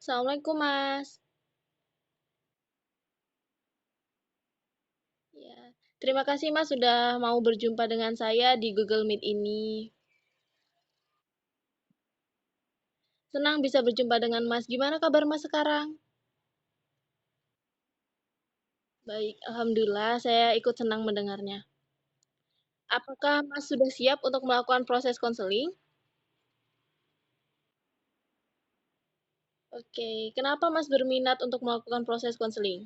Assalamualaikum Mas. Ya, terima kasih Mas sudah mau berjumpa dengan saya di Google Meet ini. Senang bisa berjumpa dengan Mas. Gimana kabar Mas sekarang? Baik, Alhamdulillah saya ikut senang mendengarnya. Apakah Mas sudah siap untuk melakukan proses konseling? Oke, kenapa Mas berminat untuk melakukan proses konseling?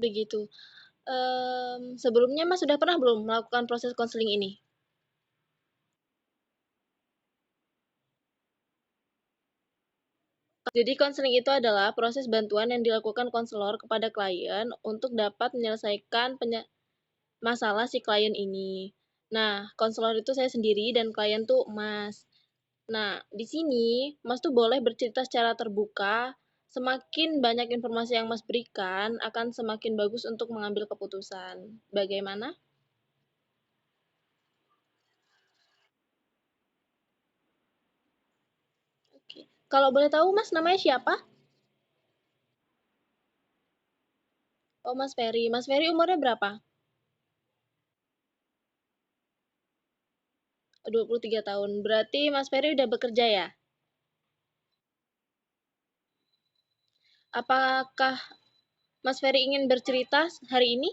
Begitu. Sebelumnya Mas sudah pernah belum melakukan proses konseling ini? Jadi konseling itu adalah proses bantuan yang dilakukan konselor kepada klien untuk dapat menyelesaikan masalah si klien ini. Nah, konselor itu saya sendiri dan klien tuh Mas. Nah, di sini Mas tuh boleh bercerita secara terbuka. Semakin banyak informasi yang Mas berikan, akan semakin bagus untuk mengambil keputusan. Bagaimana? Oke. Kalau boleh tahu Mas namanya siapa? Oh, Mas Ferry. Mas Ferry umurnya berapa? 23 tahun. Berarti Mas Ferry udah bekerja ya? Apakah Mas Ferry ingin bercerita hari ini?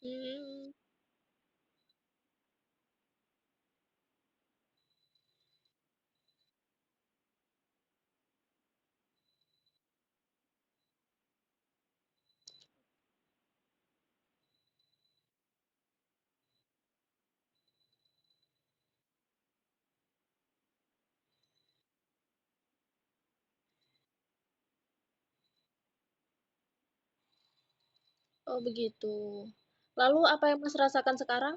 Hmm, oh begitu. Lalu apa yang Mas rasakan sekarang?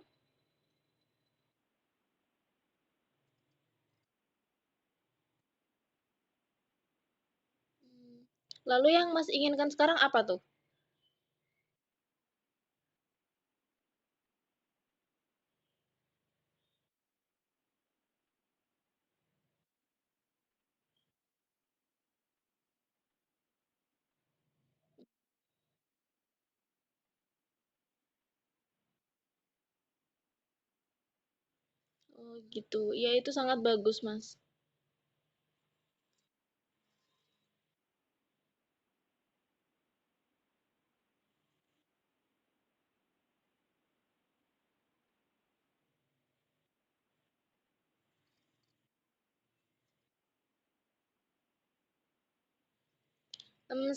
Lalu yang Mas inginkan sekarang apa tuh? Oh gitu, ya itu sangat bagus Mas.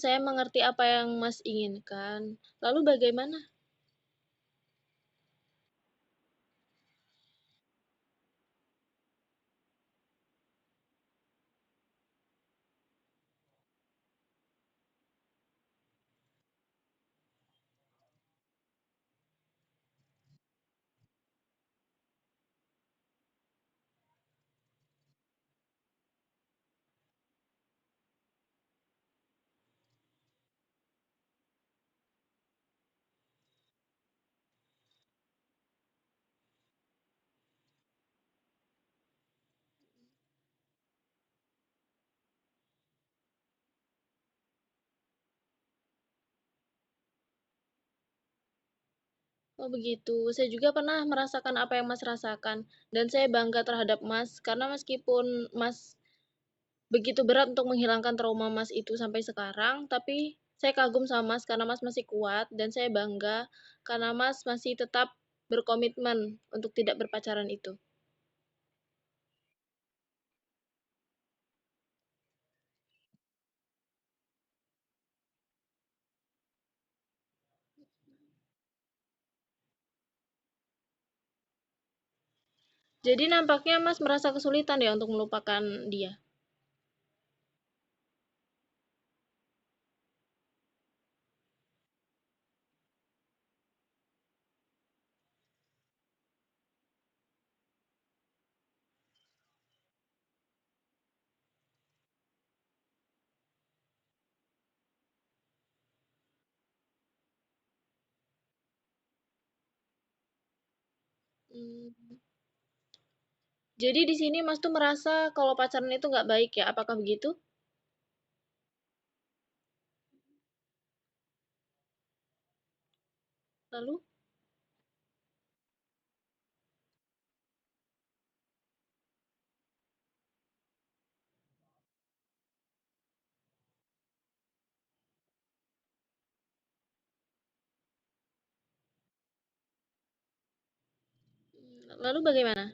Saya mengerti apa yang Mas inginkan. Lalu bagaimana? Oh begitu, saya juga pernah merasakan apa yang Mas rasakan, dan saya bangga terhadap Mas, karena meskipun Mas begitu berat untuk menghilangkan trauma Mas itu sampai sekarang, tapi saya kagum sama Mas karena Mas masih kuat, dan saya bangga karena Mas masih tetap berkomitmen untuk tidak berpacaran itu. Jadi nampaknya Mas merasa kesulitan ya untuk melupakan dia? Mmm, jadi di sini Mas tuh merasa kalau pacaran itu nggak baik ya, apakah begitu? Lalu lalu bagaimana?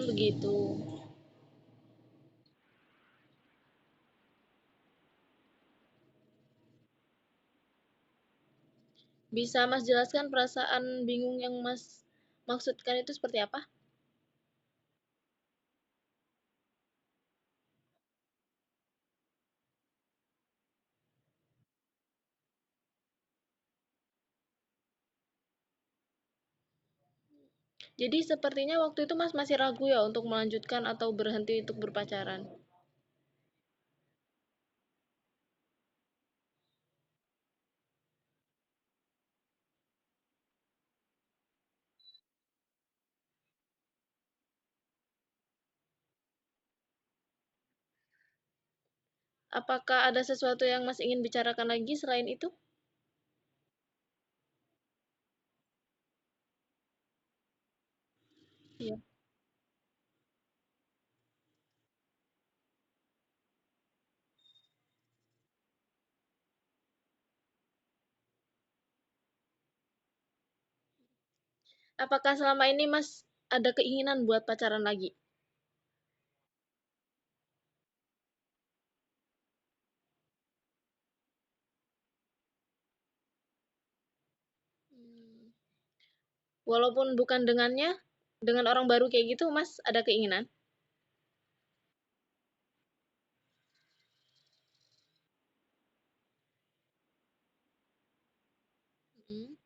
Begitu. Bisa Mas jelaskan perasaan bingung yang Mas maksudkan itu seperti apa? Jadi sepertinya waktu itu Mas masih ragu ya untuk melanjutkan atau berhenti untuk berpacaran? Apakah ada sesuatu yang Mas ingin bicarakan lagi selain itu? Iya. Apakah selama ini Mas ada keinginan buat pacaran lagi? Hmm, walaupun bukan dengannya, dengan orang baru kayak gitu Mas ada keinginan? Mhm.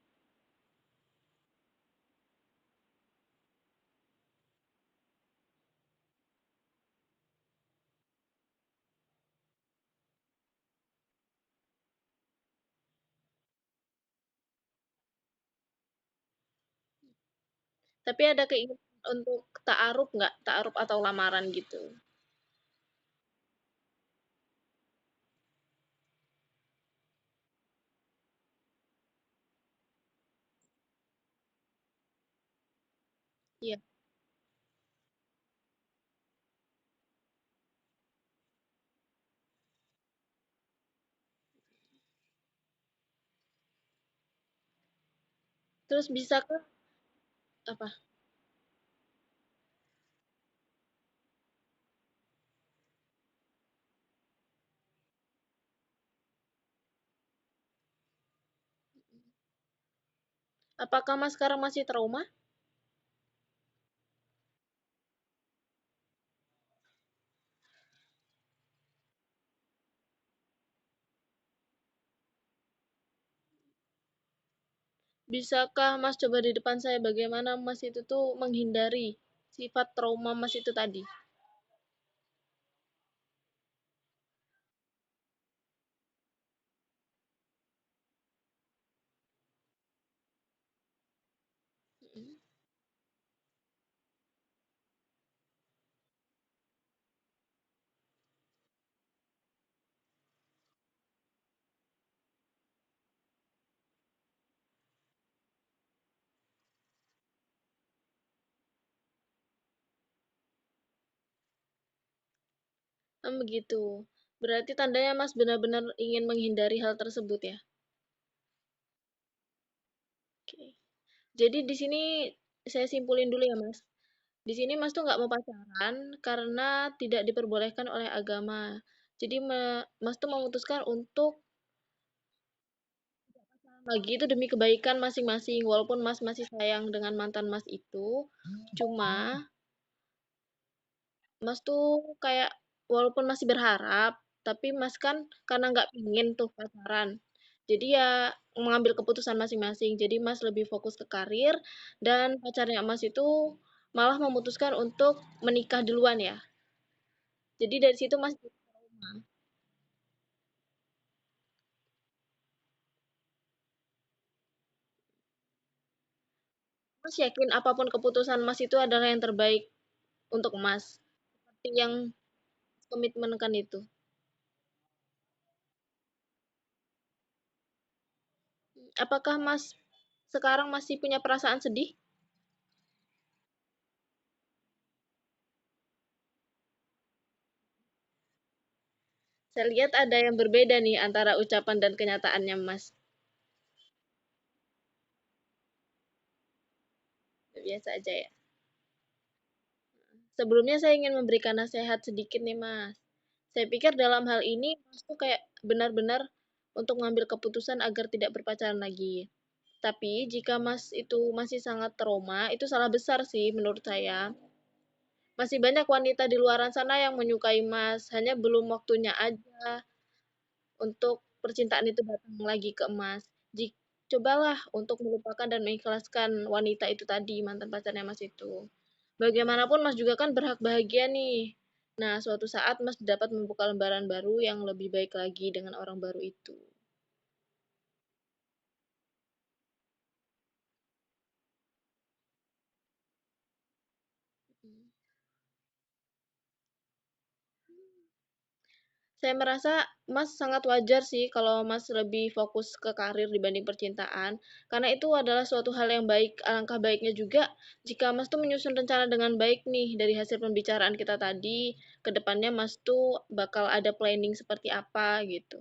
Tapi ada keinginan untuk ta'aruf nggak? Ta'aruf atau lamaran gitu? Iya. Terus bisakah apa? Apakah Mas sekarang masih trauma? Bisakah Mas coba di depan saya bagaimana Mas itu tuh menghindari sifat trauma Mas itu tadi? Mhm. Begitu. Berarti tandanya Mas benar-benar ingin menghindari hal tersebut ya? Oke. Jadi di sini saya simpulin dulu ya Mas. Di sini Mas tuh nggak mau pacaran karena tidak diperbolehkan oleh agama. Jadi Mas tuh memutuskan untuk lagi itu demi kebaikan masing-masing. Walaupun Mas masih sayang dengan mantan Mas itu, cuma Mas tuh kayak walaupun masih berharap, tapi Mas kan karena nggak pingin tuh pacaran. Jadi ya mengambil keputusan masing-masing. Jadi Mas lebih fokus ke karir dan pacarnya Mas itu malah memutuskan untuk menikah duluan ya. Jadi dari situ Mas jadi trauma. Mas yakin apapun keputusan Mas itu adalah yang terbaik untuk Mas? Seperti yang komitmen kan itu. Apakah Mas sekarang masih punya perasaan sedih? Saya lihat ada yang berbeda nih antara ucapan dan kenyataannya Mas. Biasa aja ya. Sebelumnya saya ingin memberikan nasihat sedikit nih Mas. Saya pikir dalam hal ini Mas tuh kayak benar-benar untuk mengambil keputusan agar tidak berpacaran lagi. Tapi jika Mas itu masih sangat trauma, itu salah besar sih menurut saya. Masih banyak wanita di luaran sana yang menyukai Mas, hanya belum waktunya aja untuk percintaan itu datang lagi ke Mas. Cobalah untuk melupakan dan mengikhlaskan wanita itu tadi, mantan pacarnya Mas itu. Bagaimanapun Mas juga kan berhak bahagia nih. Nah, suatu saat Mas dapat membuka lembaran baru yang lebih baik lagi dengan orang baru itu. Saya merasa Mas sangat wajar sih kalau Mas lebih fokus ke karir dibanding percintaan, karena itu adalah suatu hal yang baik. Alangkah baiknya juga jika Mas tuh menyusun rencana dengan baik nih dari hasil pembicaraan kita tadi, ke depannya Mas tuh bakal ada planning seperti apa gitu.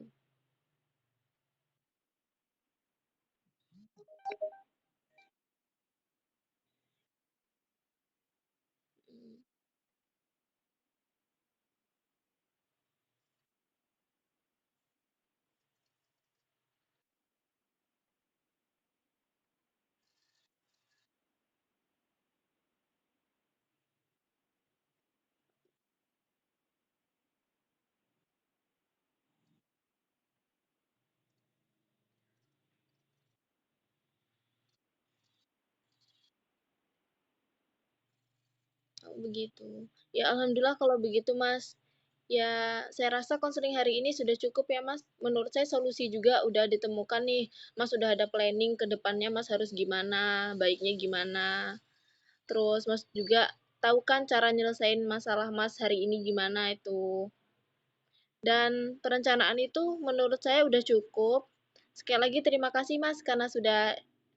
Oh, begitu. Ya alhamdulillah kalau begitu Mas. Ya, saya rasa konseling hari ini sudah cukup ya, Mas. Menurut saya solusi juga udah ditemukan nih. Mas sudah ada planning ke depannya Mas harus gimana, baiknya gimana. Terus Mas juga tahu kan cara nyelesain masalah Mas hari ini gimana itu. Dan perencanaan itu menurut saya udah cukup. Sekali lagi terima kasih Mas karena sudah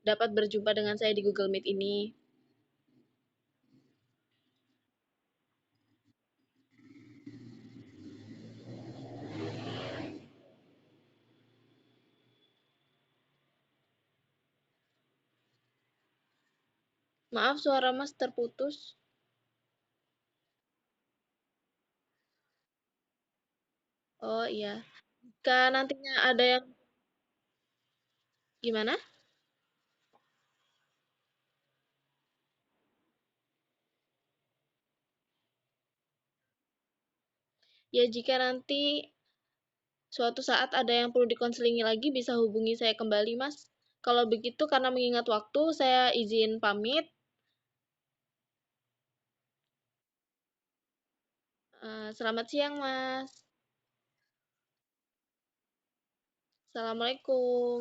dapat berjumpa dengan saya di Google Meet ini. Maaf suara Mas terputus. Oh iya. Jika nantinya ada yang gimana? Ya jika nanti suatu saat ada yang perlu dikonselingi lagi bisa hubungi saya kembali, Mas. Kalau begitu karena mengingat waktu, saya izin pamit. Selamat siang, Mas. Assalamualaikum.